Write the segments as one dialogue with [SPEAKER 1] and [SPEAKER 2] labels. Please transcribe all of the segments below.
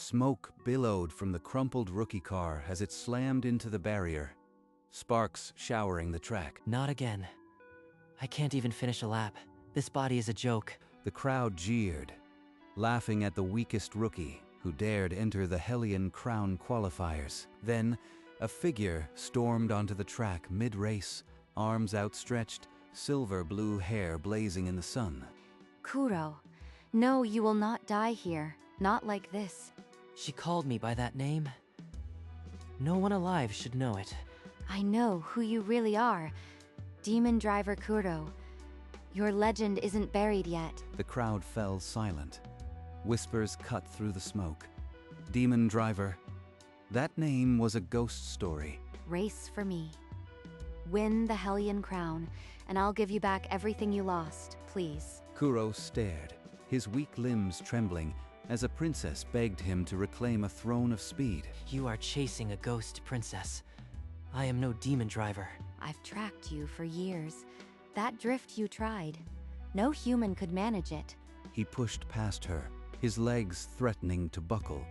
[SPEAKER 1] Smoke billowed from the crumpled rookie car as it slammed into the barrier, sparks showering the track.
[SPEAKER 2] Not again. I can't even finish a lap. This body is a joke.
[SPEAKER 1] The crowd jeered, laughing at the weakest rookie who dared enter the Hellion Crown qualifiers. Then, a figure stormed onto the track mid-race, arms outstretched, silver-blue hair blazing in the sun.
[SPEAKER 3] Kuro, no, you will not die here. Not like this.
[SPEAKER 2] She called me by that name. No one alive should know it.
[SPEAKER 3] I know who you really are. Demon Driver Kuro. Your legend isn't buried yet.
[SPEAKER 1] The crowd fell silent. Whispers cut through the smoke. Demon Driver. That name was a ghost story.
[SPEAKER 3] Race for me. Win the Hellion Crown, and I'll give you back everything you lost, please.
[SPEAKER 1] Kuro stared, his weak limbs trembling, as a princess begged him to reclaim a throne of speed.
[SPEAKER 2] You are chasing a ghost, princess. I am no demon driver.
[SPEAKER 3] I've tracked you for years. That drift you tried. No human could manage it.
[SPEAKER 1] He pushed past her, his legs threatening to buckle,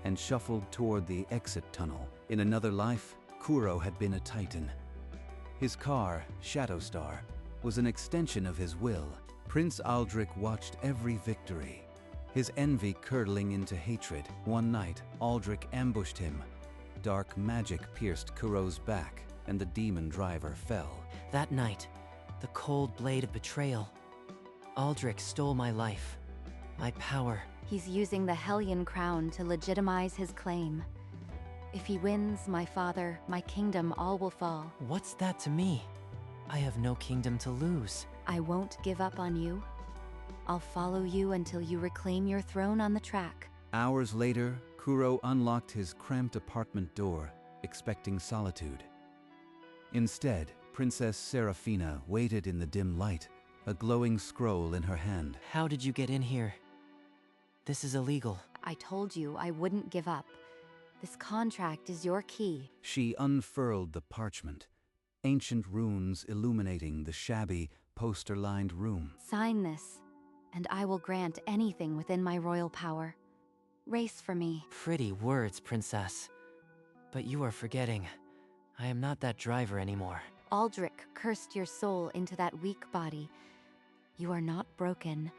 [SPEAKER 1] and shuffled toward the exit tunnel. In another life, Kuro had been a titan. His car, Shadowstar, was an extension of his will. Prince Aldrich watched every victory, his envy curdling into hatred. One night, Aldrich ambushed him. Dark magic pierced Kuro's back, and the demon driver fell.
[SPEAKER 2] That night, the cold blade of betrayal. Aldrich stole my life, my power.
[SPEAKER 3] He's using the Hellion Crown to legitimize his claim. If he wins, my father, my kingdom, all will fall.
[SPEAKER 2] What's that to me? I have no kingdom to lose.
[SPEAKER 3] I won't give up on you. I'll follow you until you reclaim your throne on the track.
[SPEAKER 1] Hours later, Kuro unlocked his cramped apartment door, expecting solitude. Instead, Princess Serafina waited in the dim light, a glowing scroll in her hand.
[SPEAKER 2] How did you get in here? This is illegal.
[SPEAKER 3] I told you I wouldn't give up. This contract is your key.
[SPEAKER 1] She unfurled the parchment, ancient runes illuminating the shabby, poster-lined room.
[SPEAKER 3] Sign this, and I will grant anything within my royal power. Race for me.
[SPEAKER 2] Pretty words, princess. But you are forgetting. I am not that driver anymore.
[SPEAKER 3] Aldrich cursed your soul into that weak body. You are not broken.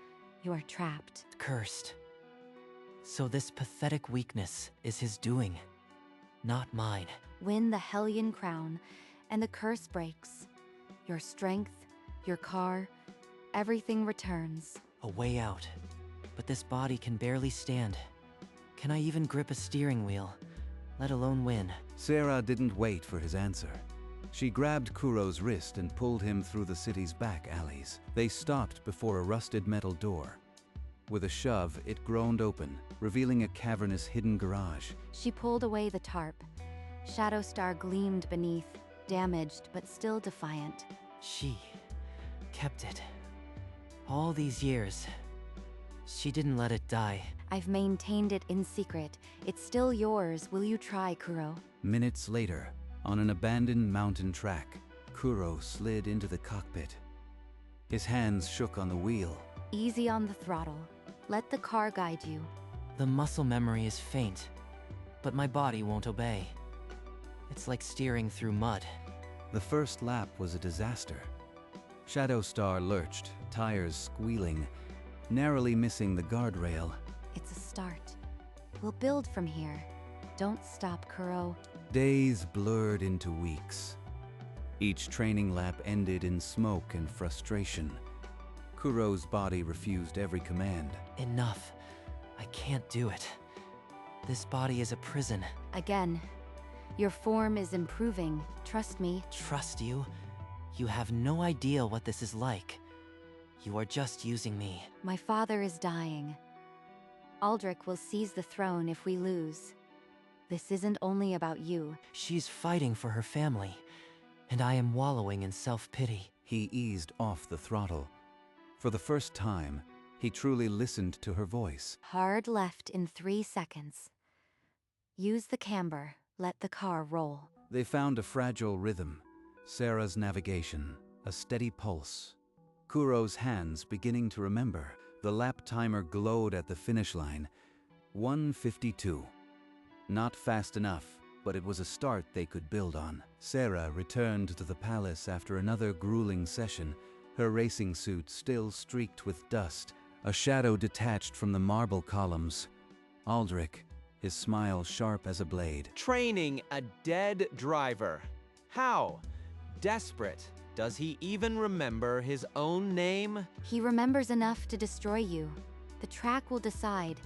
[SPEAKER 3] You are trapped.
[SPEAKER 2] Cursed. So this pathetic weakness is his doing, not mine.
[SPEAKER 3] Win the Hellion Crown, and the curse breaks. Your strength, your car, everything returns.
[SPEAKER 2] A way out. But this body can barely stand. Can I even grip a steering wheel, let alone win?
[SPEAKER 1] Sarah didn't wait for his answer. She grabbed Kuro's wrist and pulled him through the city's back alleys. They stopped before a rusted metal door. With a shove, it groaned open, revealing a cavernous hidden garage.
[SPEAKER 3] She pulled away the tarp. Shadowstar gleamed beneath, damaged but still defiant.
[SPEAKER 2] She kept it. All these years. She didn't let it die.
[SPEAKER 3] I've maintained it in secret. It's still yours. Will you try, Kuro?
[SPEAKER 1] Minutes later, on an abandoned mountain track, Kuro slid into the cockpit. His hands shook on the wheel.
[SPEAKER 3] Easy on the throttle. Let the car guide you.
[SPEAKER 2] The muscle memory is faint, but my body won't obey. It's like steering through mud.
[SPEAKER 1] The first lap was a disaster. Shadowstar lurched, tires squealing, narrowly missing the guardrail.
[SPEAKER 3] It's a start. We'll build from here. Don't stop, Kuro.
[SPEAKER 1] Days blurred into weeks. Each training lap ended in smoke and frustration. Kuro's body refused every command.
[SPEAKER 2] Enough. I can't do it. This body is a prison.
[SPEAKER 3] Again, your form is improving. Trust me.
[SPEAKER 2] Trust you? You have no idea what this is like. You are just using me.
[SPEAKER 3] My father is dying. Aldrich will seize the throne if we lose. This isn't only about you.
[SPEAKER 2] She's fighting for her family, and I am wallowing in self-pity.
[SPEAKER 1] He eased off the throttle. For the first time, he truly listened to her voice.
[SPEAKER 3] Hard left in 3 seconds. Use the camber. Let the car roll.
[SPEAKER 1] They found a fragile rhythm. Sarah's navigation, a steady pulse. Kuro's hands beginning to remember. The lap timer glowed at the finish line. 1:52. Not fast enough, but it was a start they could build on. Sarah returned to the palace after another grueling session, her racing suit still streaked with dust, a shadow detached from the marble columns. Aldrich, his smile sharp as a blade.
[SPEAKER 4] Training a dead driver. How? Desperate. Does he even remember his own name?
[SPEAKER 3] He remembers enough to destroy you. The track will decide,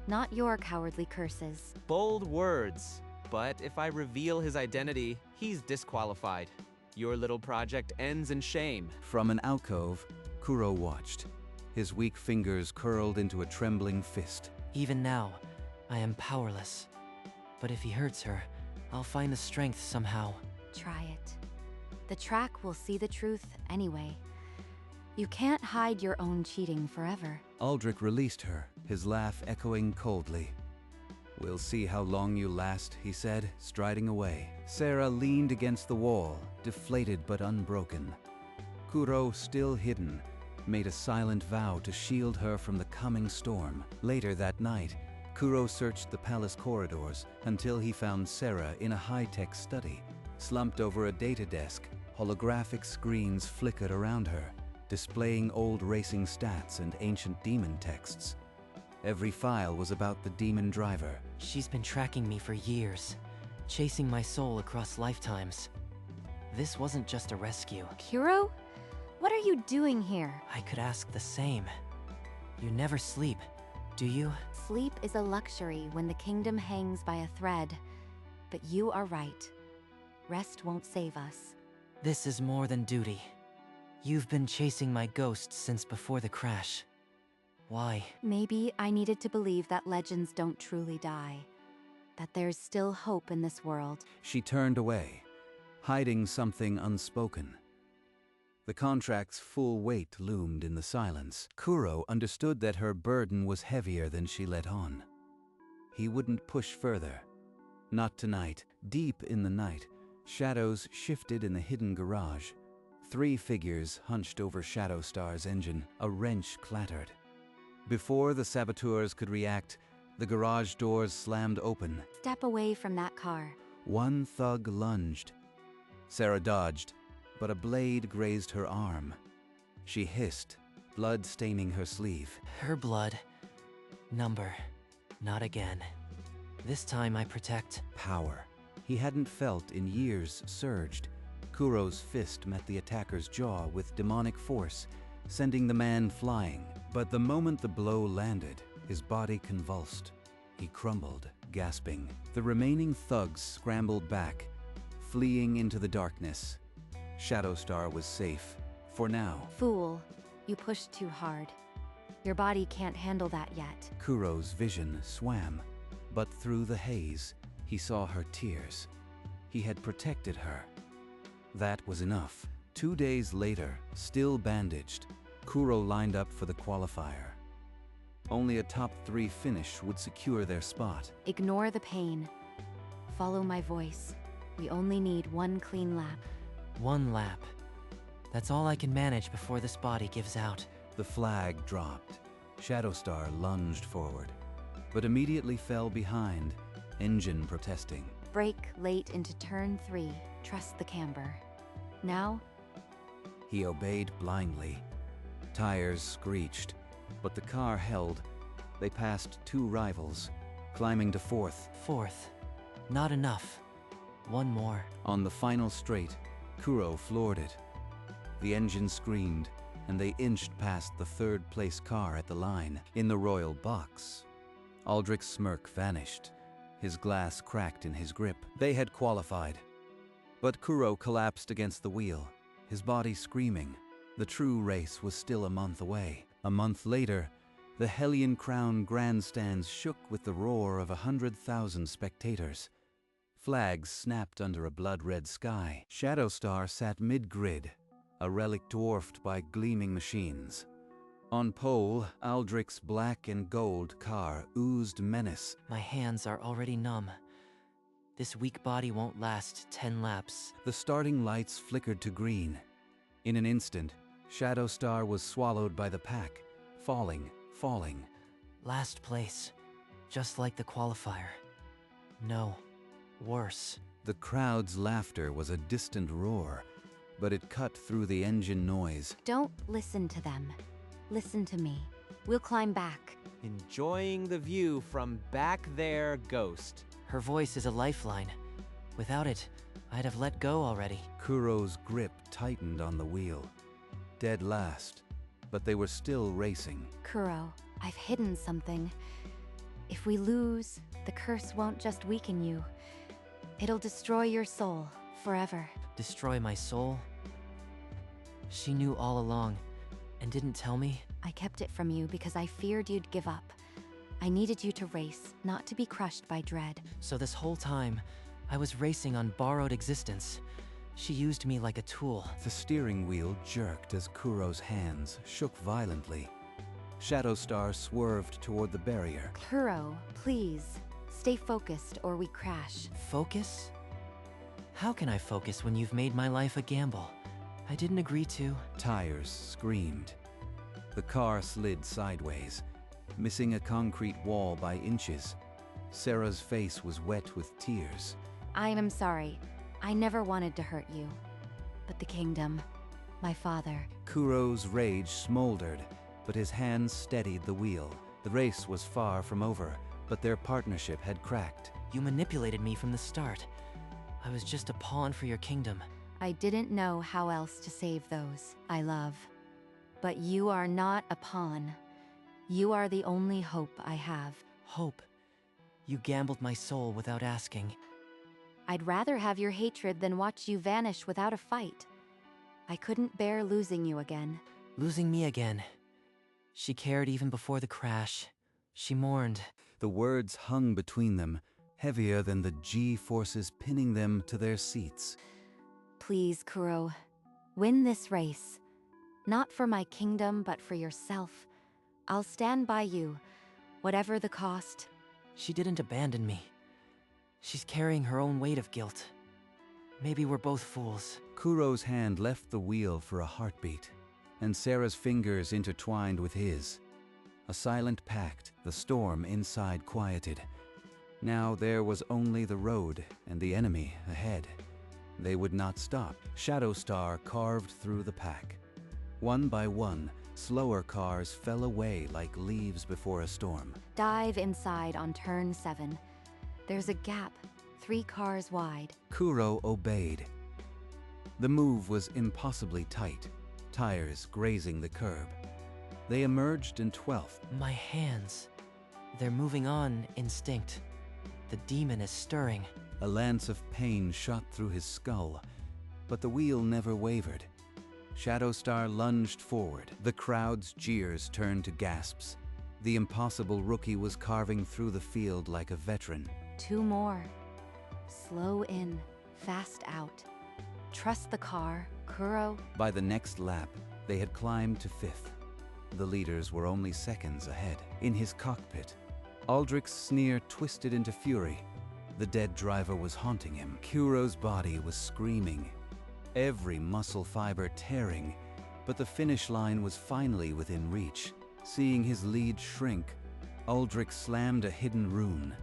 [SPEAKER 3] not your cowardly curses.
[SPEAKER 4] Bold words. But if I reveal his identity, he's disqualified. Your little project ends in shame.
[SPEAKER 1] From an alcove, Kuro watched. His weak fingers curled into a trembling fist.
[SPEAKER 2] Even now, I am powerless. But if he hurts her, I'll find the strength somehow.
[SPEAKER 3] Try it. The track will see the truth anyway. You can't hide your own cheating forever.
[SPEAKER 1] Aldrich released her, his laugh echoing coldly. "We'll see how long you last," he said, striding away. Sarah leaned against the wall, deflated but unbroken. Kuro, still hidden, made a silent vow to shield her from the coming storm. Later that night, Kuro searched the palace corridors until he found Sarah in a high-tech study. Slumped over a data desk, holographic screens flickered around her, displaying old racing stats and ancient demon texts. Every file was about the demon driver.
[SPEAKER 2] She's been tracking me for years, chasing my soul across lifetimes. This wasn't just a rescue.
[SPEAKER 3] Kuro? What are you doing here?
[SPEAKER 2] I could ask the same. You never sleep, do you?
[SPEAKER 3] Sleep is a luxury when the kingdom hangs by a thread. But you are right. Rest won't save us.
[SPEAKER 2] This is more than duty. You've been chasing my ghost since before the crash. Why?
[SPEAKER 3] Maybe I needed to believe that legends don't truly die. That there's still hope in this world.
[SPEAKER 1] She turned away, hiding something unspoken. The contract's full weight loomed in the silence. Kuro understood that her burden was heavier than she let on. He wouldn't push further. Not tonight. Deep in the night, shadows shifted in the hidden garage. 3 figures hunched over Shadowstar's engine. A wrench clattered. Before the saboteurs could react, the garage doors slammed open.
[SPEAKER 3] Step away from that car.
[SPEAKER 1] One thug lunged. Sarah dodged, but a blade grazed her arm. She hissed, blood staining her sleeve.
[SPEAKER 2] Her blood. Number. Not again. This time I protect.
[SPEAKER 1] Power he hadn't felt in years surged. Kuro's fist met the attacker's jaw with demonic force, sending the man flying. But the moment the blow landed, his body convulsed. He crumbled, gasping. The remaining thugs scrambled back, fleeing into the darkness. Shadowstar was safe, for now.
[SPEAKER 3] Fool, you pushed too hard. Your body can't handle that yet.
[SPEAKER 1] Kuro's vision swam, but through the haze, he saw her tears. He had protected her. That was enough. 2 days later, still bandaged, Kuro lined up for the qualifier. Only a top 3 finish would secure their spot.
[SPEAKER 3] Ignore the pain. Follow my voice. We only need 1 clean lap.
[SPEAKER 2] 1 lap. That's all I can manage before this body gives out.
[SPEAKER 1] The flag dropped. Shadowstar lunged forward, but immediately fell behind, engine protesting.
[SPEAKER 3] Brake late into turn 3. Trust the camber. Now?
[SPEAKER 1] He obeyed blindly. Tires screeched, but the car held. They passed 2 rivals, climbing to 4th.
[SPEAKER 2] 4th. Not enough. 1 more.
[SPEAKER 1] On the final straight, Kuro floored it. The engine screamed, and they inched past the 3rd-place car at the line. In the royal box, Aldrich's smirk vanished. His glass cracked in his grip. They had qualified. But Kuro collapsed against the wheel, his body screaming. The true race was still a month away. A month later, the Hellion Crown grandstands shook with the roar of 100,000 spectators. Flags snapped under a blood-red sky. Shadowstar sat mid-grid, a relic dwarfed by gleaming machines. On pole, Aldrich's black and gold car oozed menace.
[SPEAKER 2] My hands are already numb. This weak body won't last 10 laps.
[SPEAKER 1] The starting lights flickered to green. In an instant, Shadowstar was swallowed by the pack, falling.
[SPEAKER 2] Last place. Just like the qualifier. No, worse.
[SPEAKER 1] The crowd's laughter was a distant roar, but it cut through the engine noise.
[SPEAKER 3] Don't listen to them. Listen to me. We'll climb back.
[SPEAKER 4] Enjoying the view from back there, Ghost.
[SPEAKER 2] Her voice is a lifeline. Without it, I'd have let go already.
[SPEAKER 1] Kuro's grip tightened on the wheel. Dead last, but they were still racing.
[SPEAKER 3] Kuro, I've hidden something. If we lose, the curse won't just weaken you. It'll destroy your soul forever.
[SPEAKER 2] Destroy my soul? She knew all along, and didn't tell me?
[SPEAKER 3] I kept it from you because I feared you'd give up. I needed you to race, not to be crushed by dread.
[SPEAKER 2] So this whole time, I was racing on borrowed existence. She used me like a tool.
[SPEAKER 1] The steering wheel jerked as Kuro's hands shook violently. Shadowstar swerved toward the barrier.
[SPEAKER 3] Kuro, please, stay focused or we crash.
[SPEAKER 2] Focus? How can I focus when you've made my life a gamble? I didn't agree to.
[SPEAKER 1] Tires screamed. The car slid sideways, missing a concrete wall by inches. Sarah's face was wet with tears.
[SPEAKER 3] I am sorry. I never wanted to hurt you. But the kingdom, my father.
[SPEAKER 1] Kuro's rage smoldered, but his hands steadied the wheel. The race was far from over, but their partnership had cracked.
[SPEAKER 2] You manipulated me from the start. I was just a pawn for your kingdom.
[SPEAKER 3] I didn't know how else to save those I love. But you are not a pawn. You are the only hope I have.
[SPEAKER 2] Hope. You gambled my soul without asking.
[SPEAKER 3] I'd rather have your hatred than watch you vanish without a fight. I couldn't bear losing you again.
[SPEAKER 2] Losing me again. She cared even before the crash. She mourned.
[SPEAKER 1] The words hung between them, heavier than the G-forces pinning them to their seats.
[SPEAKER 3] Please, Kuro, win this race. Not for my kingdom, but for yourself. I'll stand by you, whatever the cost.
[SPEAKER 2] She didn't abandon me. She's carrying her own weight of guilt. Maybe we're both fools.
[SPEAKER 1] Kuro's hand left the wheel for a heartbeat, and Sarah's fingers intertwined with his. A silent pact, the storm inside quieted. Now there was only the road and the enemy ahead. They would not stop. Shadowstar carved through the pack. One by one, slower cars fell away like leaves before a storm.
[SPEAKER 3] Dive inside on turn 7. There's a gap, 3 cars wide.
[SPEAKER 1] Kuro obeyed. The move was impossibly tight, tires grazing the curb. They emerged in 12th.
[SPEAKER 2] My hands. They're moving on instinct. The demon is stirring.
[SPEAKER 1] A lance of pain shot through his skull, but the wheel never wavered. Shadowstar lunged forward. The crowd's jeers turned to gasps. The impossible rookie was carving through the field like a veteran.
[SPEAKER 3] 2 more. Slow in, fast out. Trust the car, Kuro.
[SPEAKER 1] By the next lap, they had climbed to 5th. The leaders were only seconds ahead. In his cockpit, Aldrich's sneer twisted into fury. The dead driver was haunting him. Kuro's body was screaming, every muscle fiber tearing, but the finish line was finally within reach. Seeing his lead shrink, Aldrich slammed a hidden rune.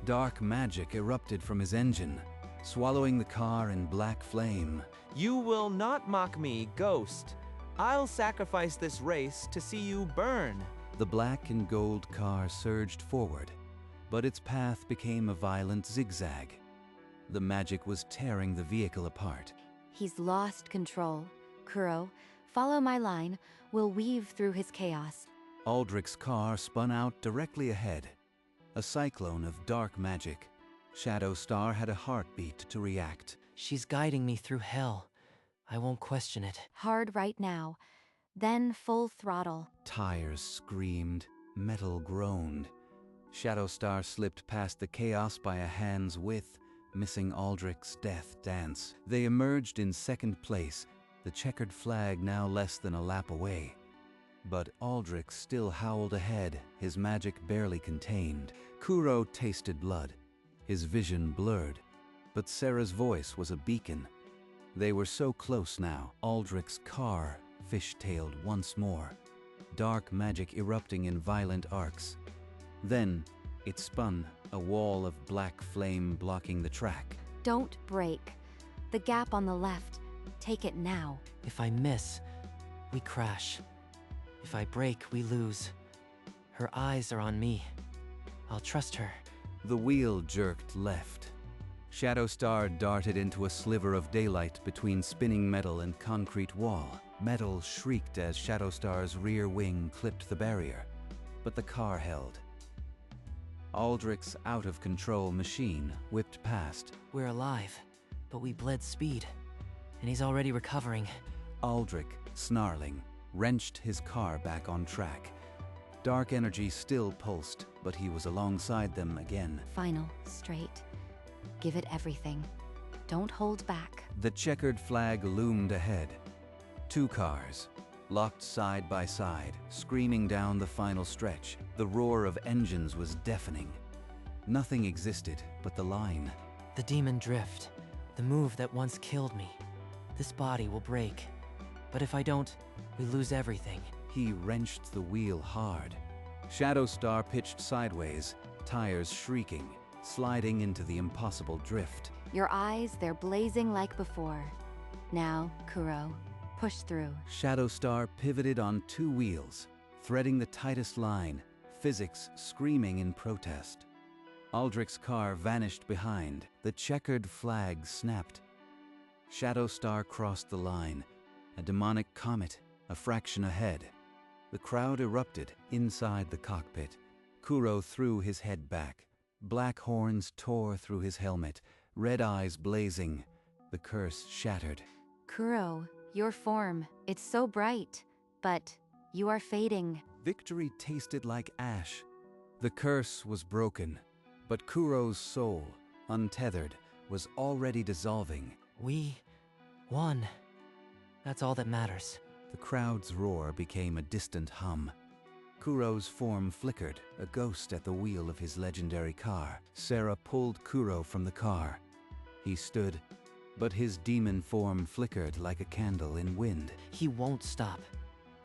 [SPEAKER 1] Dark magic erupted from his engine, swallowing the car in black flame.
[SPEAKER 4] You will not mock me, Ghost. I'll sacrifice this race to see you burn.
[SPEAKER 1] The black and gold car surged forward, but its path became a violent zigzag. The magic was tearing the vehicle apart.
[SPEAKER 3] He's lost control. Kuro, follow my line. We'll weave through his chaos.
[SPEAKER 1] Aldrich's car spun out directly ahead. A cyclone of dark magic. Shadowstar had a heartbeat to react.
[SPEAKER 2] She's guiding me through hell. I won't question it.
[SPEAKER 3] Hard right now, then full throttle.
[SPEAKER 1] Tires screamed, metal groaned. Shadowstar slipped past the chaos by a hand's width, missing Aldrich's death dance. They emerged in 2nd place, the checkered flag now less than a lap away. But Aldrich still howled ahead, his magic barely contained. Kuro tasted blood, his vision blurred, but Sarah's voice was a beacon. They were so close now. Aldrich's car fish-tailed once more, dark magic erupting in violent arcs. Then, It spun, a wall of black flame blocking the track.
[SPEAKER 3] Don't break. The gap on the left. Take it now.
[SPEAKER 2] If I miss, we crash. If I break, we lose. Her eyes are on me. I'll trust her.
[SPEAKER 1] The wheel jerked left. Shadowstar darted into a sliver of daylight between spinning metal and concrete wall. Metal shrieked as Shadowstar's rear wing clipped the barrier, but the car held. Aldrich's out-of-control machine whipped past.
[SPEAKER 2] We're alive, but we bled speed, and he's already recovering.
[SPEAKER 1] Aldrich, snarling, wrenched his car back on track. Dark energy still pulsed, but he was alongside them again.
[SPEAKER 3] Final, straight. Give it everything. Don't hold back.
[SPEAKER 1] The checkered flag loomed ahead. 2 cars, locked side by side, screaming down the final stretch. The roar of engines was deafening. Nothing existed but the line.
[SPEAKER 2] The demon drift, the move that once killed me. This body will break, but if I don't, we lose everything.
[SPEAKER 1] He wrenched the wheel hard. Shadowstar pitched sideways, tires shrieking, sliding into the impossible drift.
[SPEAKER 3] Your eyes, they're blazing like before. Now, Kuro, push through.
[SPEAKER 1] Shadowstar pivoted on 2 wheels, threading the tightest line, physics screaming in protest. Aldrich's car vanished behind. The checkered flag snapped. Shadowstar crossed the line, a demonic comet, a fraction ahead. The crowd erupted inside the cockpit. Kuro threw his head back. Black horns tore through his helmet, red eyes blazing. The curse shattered.
[SPEAKER 3] Kuro, your form, it's so bright, but you are fading.
[SPEAKER 1] Victory tasted like ash. The curse was broken, but Kuro's soul, untethered, was already dissolving.
[SPEAKER 2] We won. That's all that matters.
[SPEAKER 1] The crowd's roar became a distant hum. Kuro's form flickered, a ghost at the wheel of his legendary car. Sarah pulled Kuro from the car. He stood, but his demon form flickered like a candle in wind.
[SPEAKER 2] He won't stop.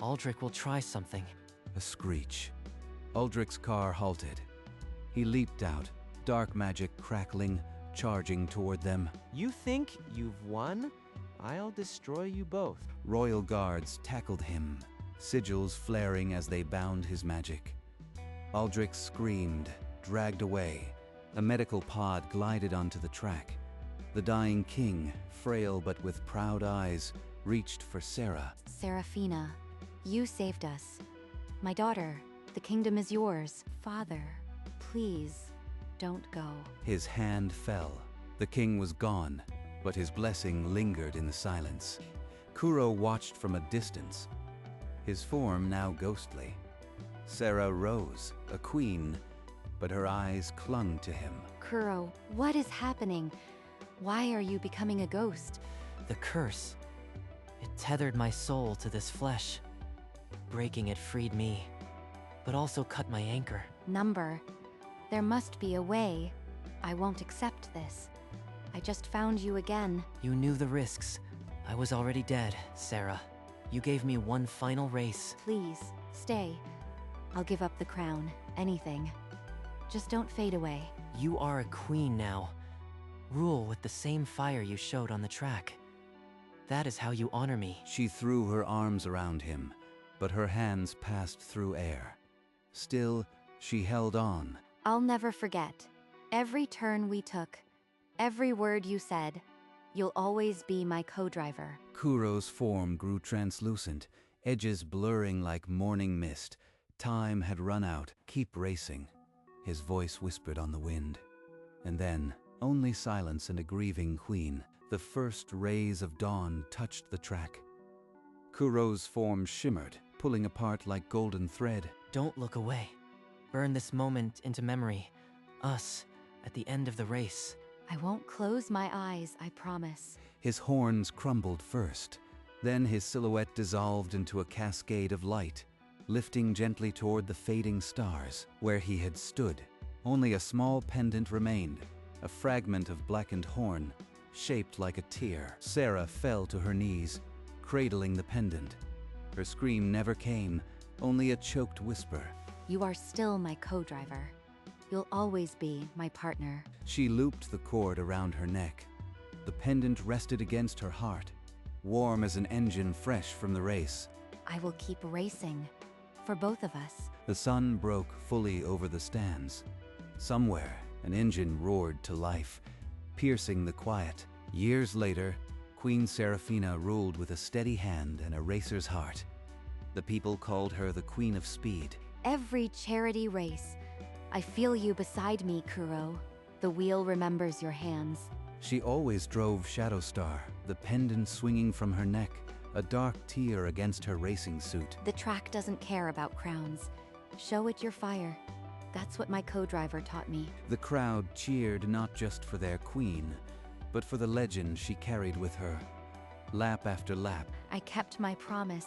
[SPEAKER 2] Aldrich will try something.
[SPEAKER 1] A screech. Aldrich's car halted. He leaped out, dark magic crackling, charging toward them.
[SPEAKER 4] You think you've won? I'll destroy you both.
[SPEAKER 1] Royal guards tackled him, sigils flaring as they bound his magic. Aldrich screamed, dragged away. A medical pod glided onto the track. The dying king, frail but with proud eyes, reached for Sarah.
[SPEAKER 3] Seraphina, you saved us. My daughter, the kingdom is yours. Father, please, don't go.
[SPEAKER 1] His hand fell. The king was gone, but his blessing lingered in the silence. Kuro watched from a distance, his form now ghostly. Sarah rose, a queen, but her eyes clung to him.
[SPEAKER 3] Kuro, what is happening? Why are you becoming a ghost?
[SPEAKER 2] The curse. It tethered my soul to this flesh. Breaking it freed me, but also cut my anchor.
[SPEAKER 3] Number, there must be a way. I won't accept this. I just found you again.
[SPEAKER 2] You knew the risks. I was already dead, Sarah. You gave me one final race.
[SPEAKER 3] Please, stay. I'll give up the crown, anything. Just don't fade away.
[SPEAKER 2] You are a queen now. Rule with the same fire you showed on the track. That is how you honor me.
[SPEAKER 1] She threw her arms around him, but her hands passed through air. Still, she held on.
[SPEAKER 3] I'll never forget. Every turn we took, every word you said. You'll always be my co-driver.
[SPEAKER 1] Kuro's form grew translucent, edges blurring like morning mist. Time had run out. Keep racing. His voice whispered on the wind. And then, only silence and a grieving queen. The first rays of dawn touched the track. Kuro's form shimmered, pulling apart like golden thread.
[SPEAKER 2] Don't look away. Burn this moment into memory. Us, at the end of the race.
[SPEAKER 3] I won't close my eyes, I promise.
[SPEAKER 1] His horns crumbled first. Then his silhouette dissolved into a cascade of light, lifting gently toward the fading stars. Where he had stood, only a small pendant remained, a fragment of blackened horn, shaped like a tear. Sarah fell to her knees, cradling the pendant. Her scream never came, only a choked whisper.
[SPEAKER 3] You are still my co-driver. You'll always be my partner.
[SPEAKER 1] She looped the cord around her neck. The pendant rested against her heart, warm as an engine fresh from the race.
[SPEAKER 3] I will keep racing. For both of us.
[SPEAKER 1] The sun broke fully over the stands. Somewhere, an engine roared to life, piercing the quiet. Years later, Queen Seraphina ruled with a steady hand and a racer's heart. The people called her the Queen of Speed.
[SPEAKER 3] Every charity race, I feel you beside me, Kuro. The wheel remembers your hands.
[SPEAKER 1] She always drove Shadowstar, the pendant swinging from her neck, a dark tear against her racing suit.
[SPEAKER 3] The track doesn't care about crowns. Show it your fire. That's what my co-driver taught me.
[SPEAKER 1] The crowd cheered not just for their queen, but for the legend she carried with her. Lap after lap.
[SPEAKER 3] I kept my promise.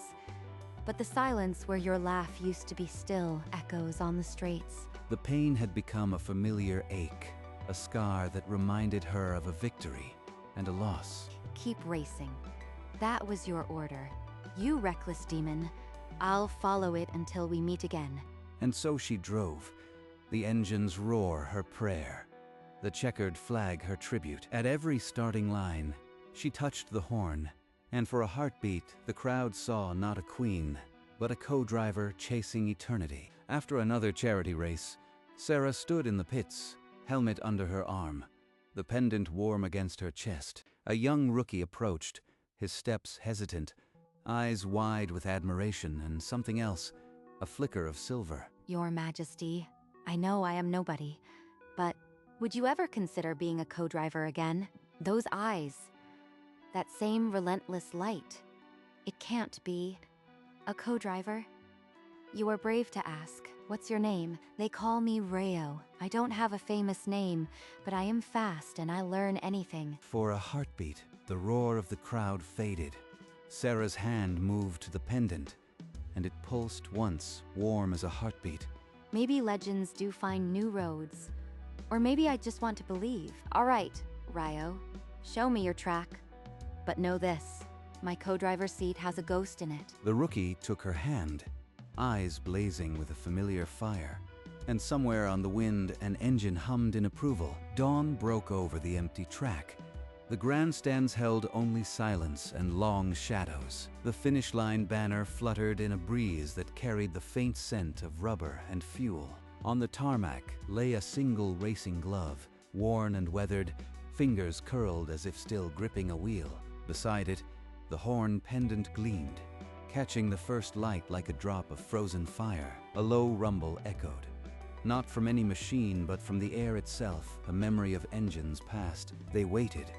[SPEAKER 3] But the silence where your laugh used to be still echoes on the straights.
[SPEAKER 1] The pain had become a familiar ache, a scar that reminded her of a victory and a loss.
[SPEAKER 3] Keep racing. That was your order. You reckless demon. I'll follow it until we meet again.
[SPEAKER 1] And so she drove. The engine's roar her prayer. The checkered flag her tribute. At every starting line, she touched the horn. And for a heartbeat, the crowd saw not a queen, but a co-driver chasing eternity. After another charity race, Sarah stood in the pits, helmet under her arm, the pendant warm against her chest. A young rookie approached, his steps hesitant, eyes wide with admiration and something else, a flicker of silver.
[SPEAKER 3] Your Majesty, I know I am nobody, but would you ever consider being a co-driver again? Those eyes, that same relentless light. It can't be. A co-driver? You are brave to ask. What's your name? They call me Rayo. I don't have a famous name, but I am fast and I learn anything.
[SPEAKER 1] For a heartbeat, the roar of the crowd faded. Sarah's hand moved to the pendant, and it pulsed once, warm as a heartbeat.
[SPEAKER 3] Maybe legends do find new roads. Or maybe I just want to believe. All right, Rayo, show me your track. But know this, my co-driver's seat has a ghost in it.
[SPEAKER 1] The rookie took her hand, eyes blazing with a familiar fire. And somewhere on the wind, an engine hummed in approval. Dawn broke over the empty track. The grandstands held only silence and long shadows. The finish line banner fluttered in a breeze that carried the faint scent of rubber and fuel. On the tarmac lay a single racing glove, worn and weathered, fingers curled as if still gripping a wheel. Beside it, the horn pendant gleamed, catching the first light like a drop of frozen fire. A low rumble echoed. Not from any machine, but from the air itself, a memory of engines past. They waited,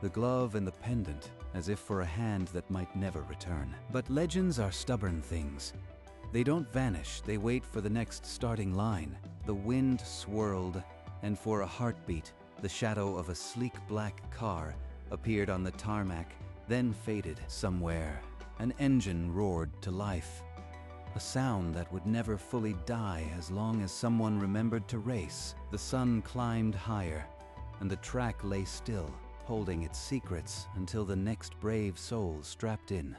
[SPEAKER 1] the glove and the pendant, as if for a hand that might never return. But legends are stubborn things. They don't vanish, they wait for the next starting line. The wind swirled, and for a heartbeat, the shadow of a sleek black car appeared on the tarmac, then faded somewhere. An engine roared to life. A sound that would never fully die as long as someone remembered to race. The sun climbed higher, and the track lay still, holding its secrets until the next brave soul strapped in.